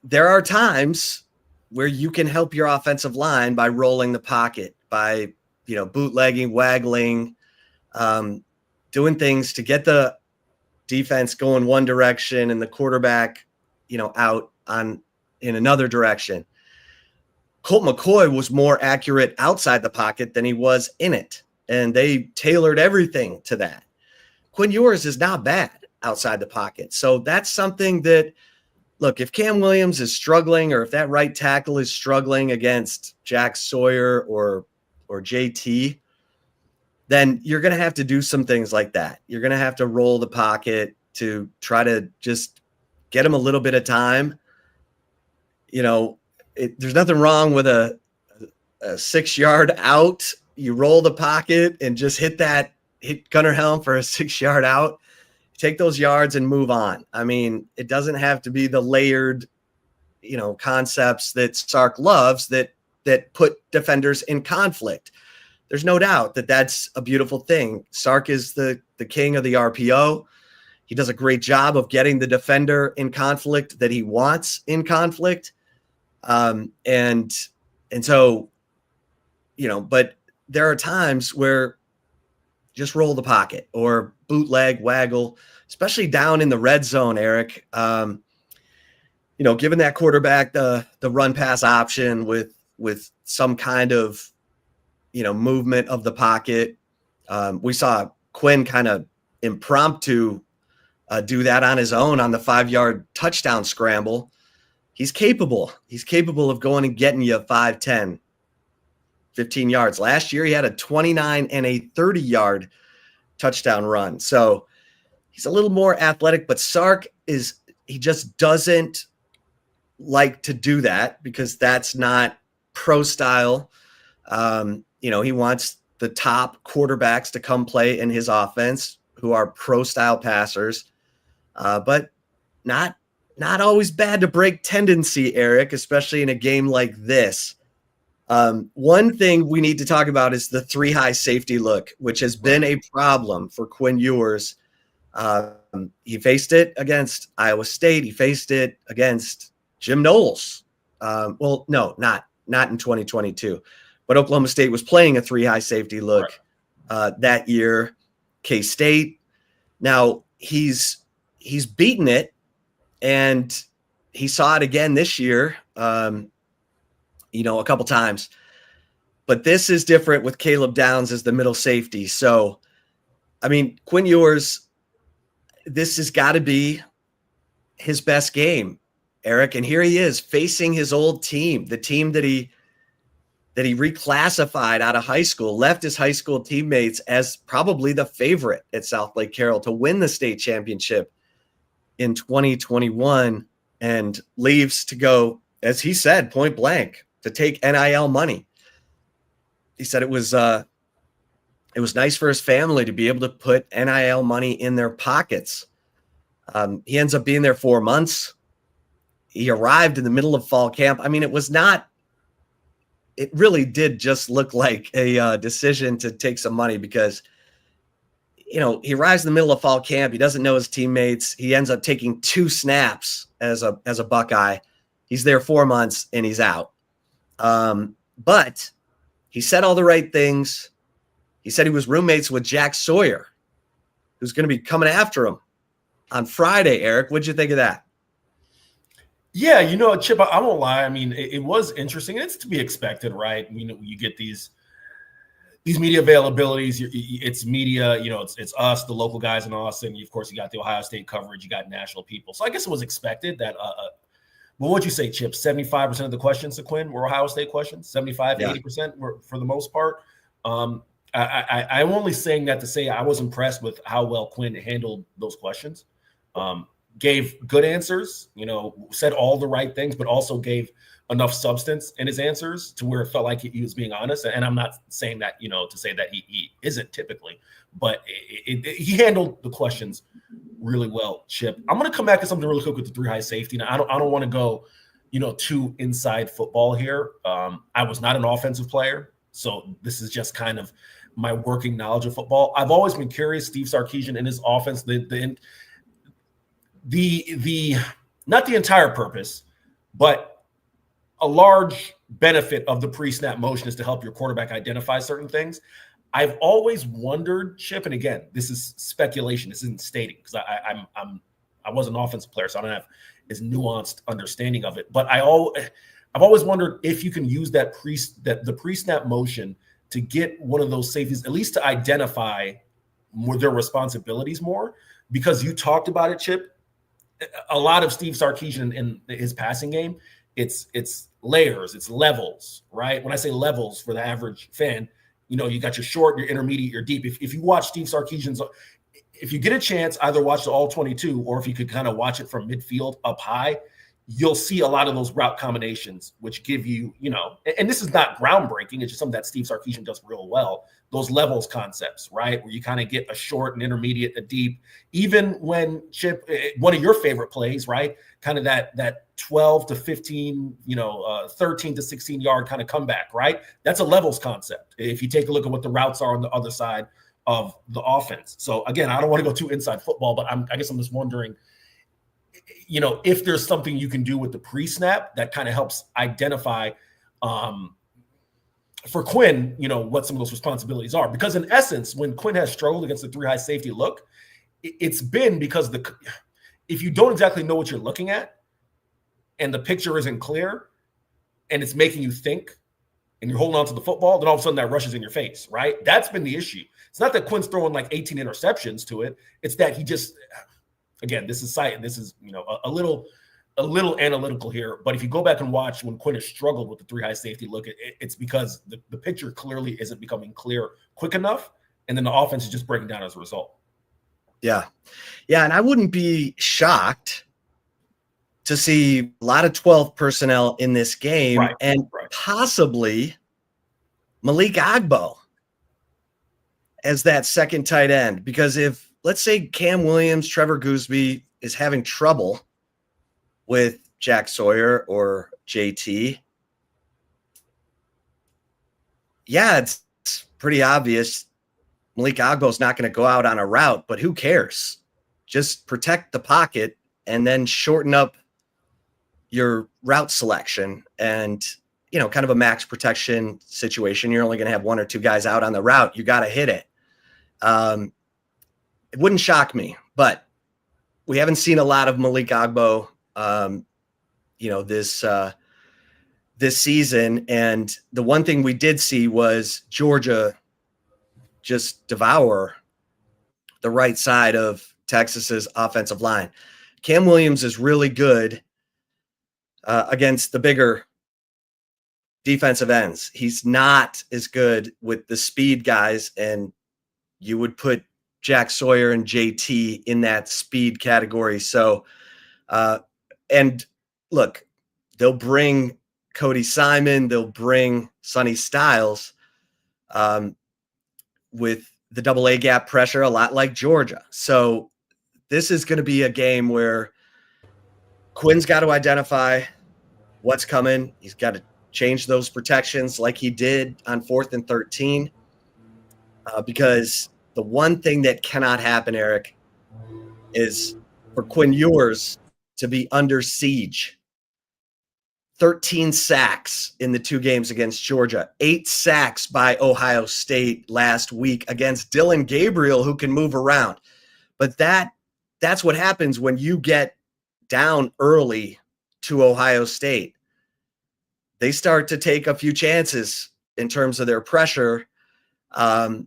there are times where you can help your offensive line by rolling the pocket, by, bootlegging, waggling, doing things to get the defense going one direction and the quarterback, out on, in another direction. Colt McCoy was more accurate outside the pocket than he was in it, and they tailored everything to that. Quinn Ewers is not bad outside the pocket. So that's something that, look, if Cam Williams is struggling, or if that right tackle is struggling against Jack Sawyer or JT, then you're going to have to do some things like that. You're going to have to roll the pocket to try to just get him a little bit of time. There's nothing wrong with a 6-yard out. You roll the pocket and just hit Gunnar Helm for a 6-yard out. Take those yards and move on. I mean, it doesn't have to be the layered, concepts that Sark loves that put defenders in conflict. There's no doubt that that's a beautiful thing. Sark is the king of the RPO. He does a great job of getting the defender in conflict that he wants in conflict. And so, but there are times where just roll the pocket or bootleg, waggle, especially down in the red zone, Eric. Giving that quarterback the run pass option with some kind of, movement of the pocket. We saw Quinn kind of impromptu do that on his own on the 5-yard touchdown scramble. He's capable. He's capable of going and getting you 5, 10, 15 yards. Last year, he had a 29 and a 30-yard touchdown run. So he's a little more athletic, but Sark he just doesn't like to do that because that's not pro style. He wants the top quarterbacks to come play in his offense who are pro style passers, but not always bad to break tendency, Eric, especially in a game like this. One thing we need to talk about is the 3-high safety look, which has been a problem for Quinn Ewers. He faced it against Iowa State. He faced it against Jim Knowles. Not in 2022, but Oklahoma State was playing a 3-high safety look that year. K-State. Now he's beaten it. And he saw it again this year, a couple times. But this is different with Caleb Downs as the middle safety. So, I mean, Quinn Ewers, this has got to be his best game, Eric. And here he is facing his old team, the team that he reclassified out of high school, left his high school teammates as probably the favorite at South Lake Carroll to win the state championship in 2021, and leaves to go, as he said, point blank, to take NIL money. He said it was nice for his family to be able to put NIL money in their pockets. He ends up being there 4 months. He arrived in the middle of fall camp. I mean, it really did just look like a decision to take some money because he arrives in the middle of fall camp. He doesn't know his teammates. He ends up taking 2 snaps as a Buckeye. He's there 4 months and he's out. But he said all the right things. He said he was roommates with Jack Sawyer, who's going to be coming after him on Friday. Eric, what'd you think of that? Yeah, Chip, I won't lie. I mean, it was interesting. It's to be expected, right? You get these media availabilities. It's media, it's us, the local guys in Austin. Of course, you got the Ohio State coverage. You got national people. So I guess it was expected that, what'd you say, Chip? 75% of the questions to Quinn were Ohio State questions? 75, yeah. 80% were for the most part. I'm only saying that to say I was impressed with how well Quinn handled those questions. Gave good answers, said all the right things, but also gave enough substance in his answers to where it felt like he was being honest. And I'm not saying that, to say that he isn't typically, but he handled the questions really well, Chip. I'm going to come back to something really quick with the 3-high safety. Now, I don't want to go, too inside football here. I was not an offensive player, so this is just kind of my working knowledge of football. I've always been curious, Steve Sarkisian and his offense, the not the entire purpose, but a large benefit of the pre-snap motion is to help your quarterback identify certain things. I've always wondered, Chip, and again, this is speculation. This isn't stating because I was an offensive player, so I don't have nuanced understanding of it. But I've always wondered if you can use the pre-snap motion to get one of those safeties, at least to identify their responsibilities more, because you talked about it, Chip. A lot of Steve Sarkisian in his passing game, it's layers, it's levels, right? When I say levels for the average fan, you got your short, your intermediate, your deep. If you watch Steve Sarkisian's, if you get a chance, either watch the all 22, or if you could kind of watch it from midfield up high, you'll see a lot of those route combinations, which give you, and this is not groundbreaking. It's just something that Steve Sarkisian does real well. Those levels concepts, right? Where you kind of get a short, an intermediate, a deep, even when Chip, one of your favorite plays, right? Kind of that 12 to 15, 13 to 16 yard kind of comeback, right? That's a levels concept. If you take a look at what the routes are on the other side of the offense. So again, I don't want to go too inside football, but I guess I'm just wondering, if there's something you can do with the pre-snap that kind of helps identify for Quinn, what some of those responsibilities are. Because in essence, when Quinn has struggled against the three high safety look, it's been because if you don't exactly know what you're looking at and the picture isn't clear and it's making you think and you're holding on to the football, then all of a sudden that rushes in your face, right? That's been the issue. It's not that Quinn's throwing like 18 interceptions to it. It's that he just, again, this is a little analytical here. But if you go back and watch when Quinn has struggled with the three high safety look, it's because the picture clearly isn't becoming clear quick enough. And then the offense is just breaking down as a result. Yeah. And I wouldn't be shocked to see a lot of 12 personnel in this game, and possibly Malik Agbo as that second tight end. Because if, let's say, Cam Williams, Trevor Gooseby is having trouble with Jack Sawyer or JT, it's pretty obvious Malik Agbo is not going to go out on a route, but who cares? Just protect the pocket and then shorten up your route selection and, kind of a max protection situation. You're only going to have one or two guys out on the route. You got to hit it. It wouldn't shock me, but we haven't seen a lot of Malik Agbo, this season. And the one thing we did see was Georgia just devour the right side of Texas's offensive line. Cam Williams is really good against the bigger defensive ends. He's not as good with the speed guys, and you would put Jack Sawyer and JT in that speed category. So, and look, they'll bring Cody Simon, they'll bring Sonny Styles with the double A gap pressure, a lot like Georgia. So this is going to be a game where Quinn's got to identify what's coming. He's got to change those protections like he did on 4th and 13, because the one thing that cannot happen, Eric, is for Quinn Ewers to be under siege. 13 sacks in the 2 games against Georgia, 8 sacks by Ohio State last week against Dylan Gabriel, who can move around. But that's what happens when you get down early to Ohio State. They start to take a few chances in terms of their pressure. And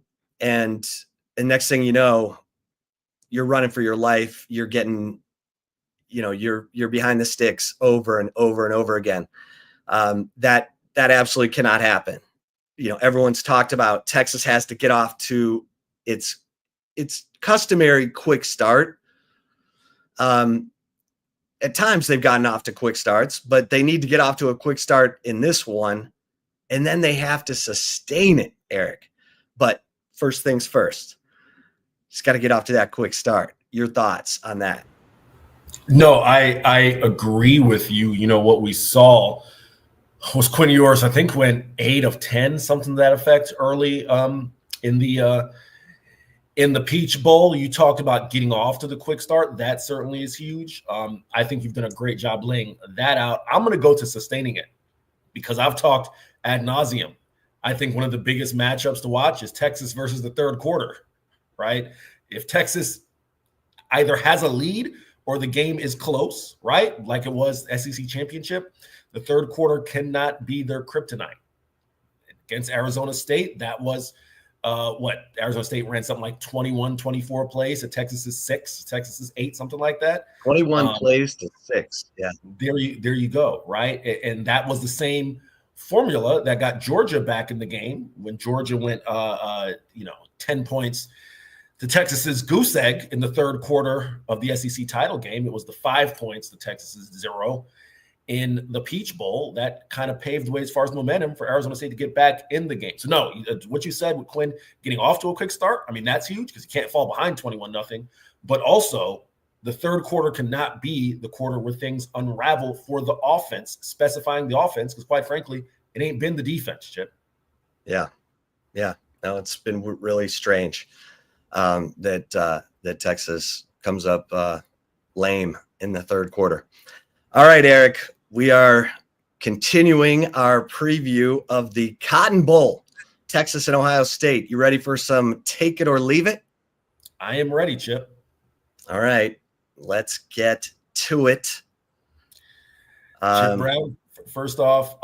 next thing you know, you're running for your life. You're getting, you're behind the sticks over and over and over again. That absolutely cannot happen. Everyone's talked about Texas has to get off to its customary quick start. At times they've gotten off to quick starts, but they need to get off to a quick start in this one, and then they have to sustain it, Eric. But first things first, just got to get off to that quick start. Your thoughts on that? No, I agree with you. What we saw was Quinn Ewers, I think, went 8 of 10, something to that effect, early in the Peach Bowl. You talked about getting off to the quick start. That certainly is huge. I think you've done a great job laying that out. I'm going to go to sustaining it because I've talked ad nauseum. I think one of the biggest matchups to watch is Texas versus the third quarter, right? If Texas either has a lead or the game is close, right? Like it was SEC championship, the third quarter cannot be their kryptonite. Against Arizona State, that was Arizona State ran something like 21, 24 plays. At Texas's 6, Texas's 8, something like that. 21 plays to 6. Yeah. There you go, right? And that was the same formula that got Georgia back in the game when Georgia went 10 points to Texas's goose egg in the third quarter of the SEC title game. It was the 5 points to Texas's 0 in the Peach Bowl that kind of paved the way as far as momentum for Arizona State to get back in the game. So no, what you said with Quinn getting off to a quick start, I mean, that's huge because you can't fall behind 21-0, but also the third quarter cannot be the quarter where things unravel for the offense, specifying the offense, because quite frankly, it ain't been the defense, Chip. Yeah. No, it's been really strange that Texas comes up lame in the third quarter. All right, Eric, we are continuing our preview of the Cotton Bowl, Texas and Ohio State. You ready for some take it or leave it? I am ready, Chip. All right, let's get to it. Chip Brown, first off,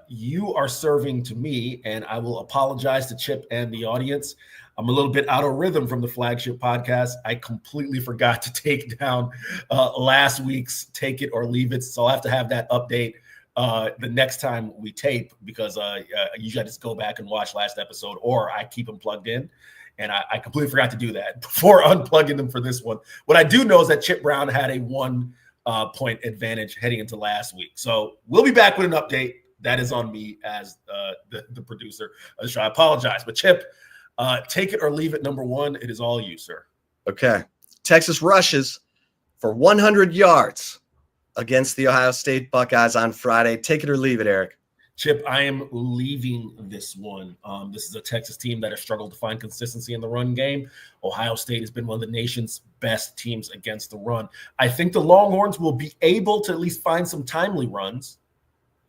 you are serving to me, and I will apologize to Chip and the audience. I'm a little bit out of rhythm from the Flagship podcast. I completely forgot to take down last week's take it or leave it. So I'll have to have that update the next time we tape, because usually I just go back and watch last episode, or I keep them plugged in. And I completely forgot to do that before unplugging them for this one. What I do know is that Chip Brown had a 1 point advantage heading into last week. So we'll be back with an update. That is on me as the producer of the show. I apologize. But Chip, take it or leave it, number 1. It is all you, sir. Okay. Texas rushes for 100 yards against the Ohio State Buckeyes on Friday. Take it or leave it, Eric. Chip, I am leaving this one. This is a Texas team that has struggled to find consistency in the run game. Ohio State has been one of the nation's best teams against the run. I think the Longhorns will be able to at least find some timely runs,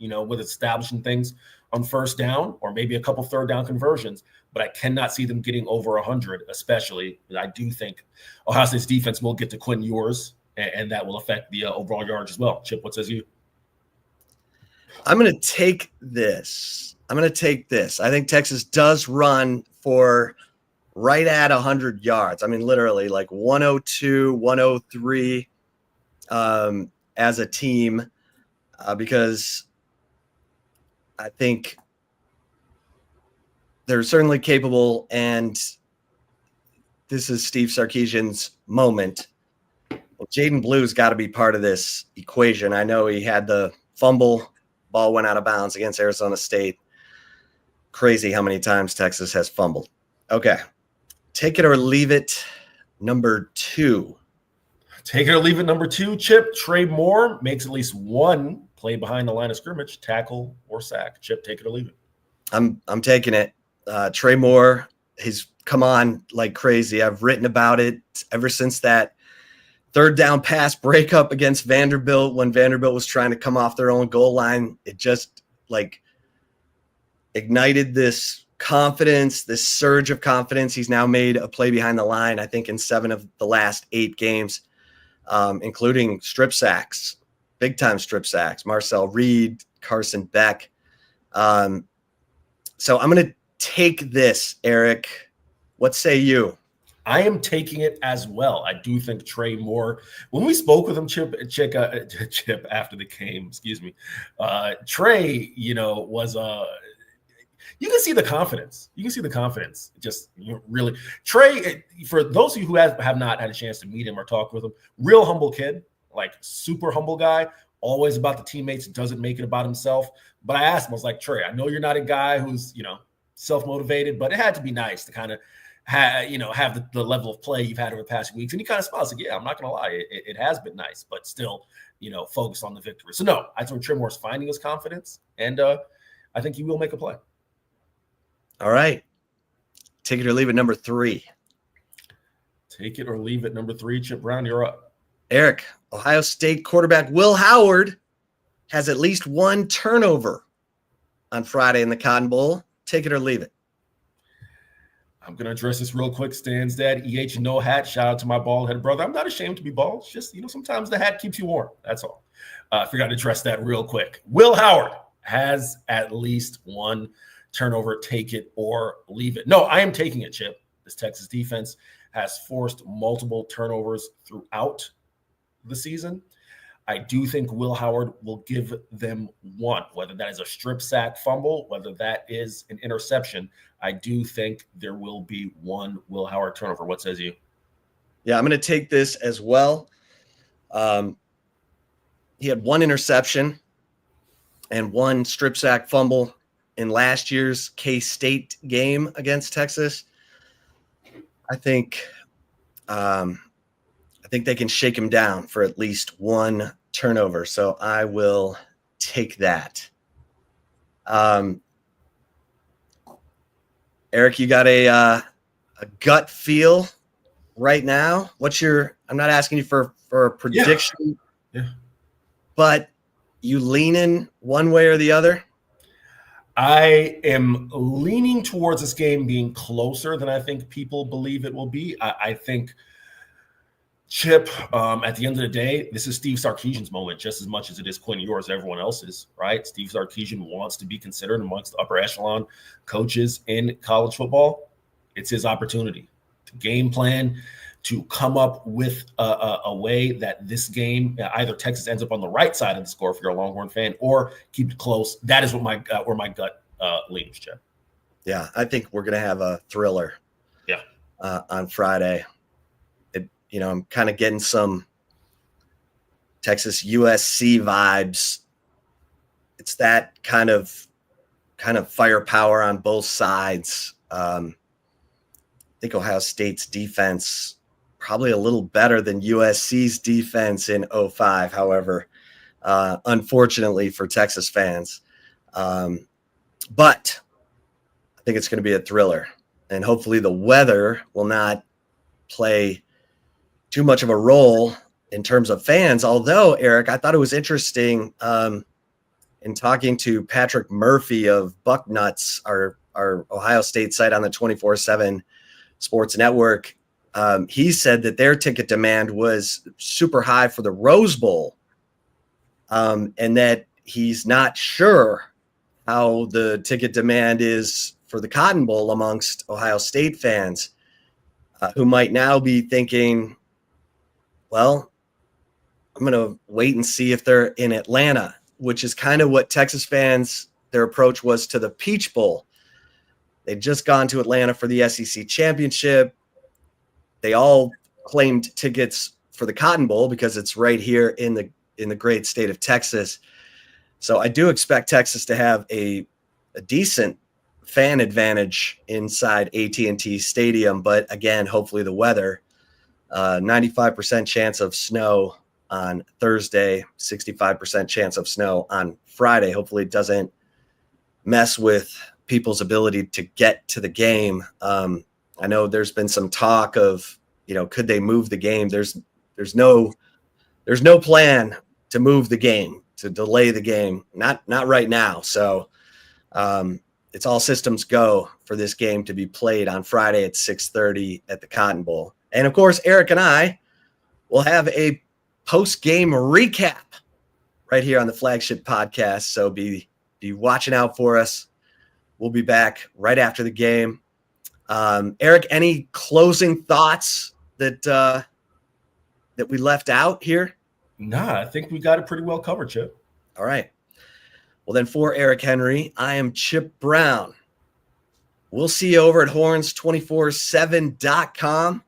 with establishing things on first down or maybe a couple third down conversions. But I cannot see them getting over 100, especially. I do think Ohio State's defense will get to Quinn Ewers, and that will affect the overall yardage as well. Chip, what says you? I'm going to take this. I think Texas does run for right at 100 yards. I mean, literally like 102, 103 as a team, because I think they're certainly capable, and this is Steve Sarkisian's moment. Well, Jaden Blue's got to be part of this equation. I know he had the fumble. Ball went out of bounds against Arizona State. Crazy how many times Texas has fumbled. Okay. Take it or leave it, number 2. Take it or leave it, number 2, Chip. Trey Moore makes at least 1 play behind the line of scrimmage, tackle or sack. Chip, take it or leave it. I'm taking it. Trey Moore, he's come on like crazy. I've written about it ever since that third down pass breakup against Vanderbilt, when Vanderbilt was trying to come off their own goal line. It just ignited this confidence, this surge of confidence. He's now made a play behind the line, I think, in 7 of the last 8 games, including strip sacks, big time strip sacks. Marcel Reed, Carson Beck. So I'm going to take this, Eric. What say you? I am taking it as well. I do think Trey Moore, when we spoke with him, Chip after the game, Trey, was you can see the confidence. Just really, Trey, for those of you who have not had a chance to meet him or talk with him, real humble kid, like super humble guy, always about the teammates, doesn't make it about himself. But I asked him, I was like, Trey, I know you're not a guy who's, self-motivated, but it had to be nice to kind of have the level of play you've had over the past weeks. And he kind of smiles like, yeah, I'm not going to lie. It has been nice, but still, focus on the victory. So no, I think Trey Moore's finding his confidence, and I think he will make a play. All right. Take it or leave it, number 3. Take it or leave it, number 3. Chip Brown, you're up. Eric, Ohio State quarterback Will Howard has at least 1 turnover on Friday in the Cotton Bowl. Take it or leave it. I'm going to address this real quick. Stan's dad, EH no hat. Shout out to my bald-headed brother. I'm not ashamed to be bald. It's just, sometimes the hat keeps you warm. That's all. I forgot to address that real quick. Will Howard has at least one turnover. Take it or leave it. No, I am taking it, Chip. This Texas defense has forced multiple turnovers throughout the season. I do think Will Howard will give them one, whether that is a strip sack fumble, whether that is an interception. I do think there will be one Will Howard turnover. What says you? Yeah, I'm going to take this as well. He had one interception and one strip sack fumble in last year's K-State game against Texas. I think they can shake him down for at least one turnover. So I will take that. Eric, you got a gut feel right now? I'm not asking you for a prediction, but you leaning one way or the other? I am leaning towards this game being closer than I think people believe it will be. I think, Chip, at the end of the day, this is Steve Sarkisian's moment just as much as it is Quinn Ewers, everyone else's, right? Steve Sarkisian wants to be considered amongst the upper echelon coaches in college football. It's his opportunity to game plan, to come up with a way that this game, either Texas ends up on the right side of the score if you're a Longhorn fan, or keep it close. That is what where my gut leans, Chip. Yeah, I think we're going to have a thriller on Friday. I'm kind of getting some Texas USC vibes. It's that kind of firepower on both sides. I think Ohio State's defense probably a little better than USC's defense in 2005, however, unfortunately for Texas fans. But I think it's going to be a thriller, and hopefully the weather will not play too much of a role in terms of fans. Although, Eric, I thought it was interesting in talking to Patrick Murphy of Bucknuts, our Ohio State site on the 24/7 Sports Network. He said that their ticket demand was super high for the Rose Bowl, and that he's not sure how the ticket demand is for the Cotton Bowl amongst Ohio State fans, who might now be thinking, well, I'm going to wait and see if they're in Atlanta, which is kind of what Texas fans, their approach was to the Peach Bowl. They'd just gone to Atlanta for the SEC championship. They all claimed tickets for the Cotton Bowl because it's right here in the great state of Texas. So I do expect Texas to have a decent fan advantage inside AT&T Stadium. But again, hopefully the weather, 95% chance of snow on Thursday, 65% chance of snow on Friday. Hopefully it doesn't mess with people's ability to get to the game. I know there's been some talk of, could they move the game? There's no plan to move the game, to delay the game. Not right now. So it's all systems go for this game to be played on Friday at 6:30 at the Cotton Bowl. And of course, Eric and I will have a post-game recap right here on the Flagship podcast. So be watching out for us. We'll be back right after the game. Eric, any closing thoughts that we left out here? Nah, I think we got it pretty well covered, Chip. All right. Well, then for Eric Henry, I am Chip Brown. We'll see you over at horns247.com.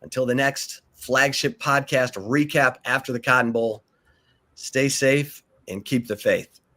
Until the next Flagship podcast recap after the Cotton Bowl, stay safe and keep the faith.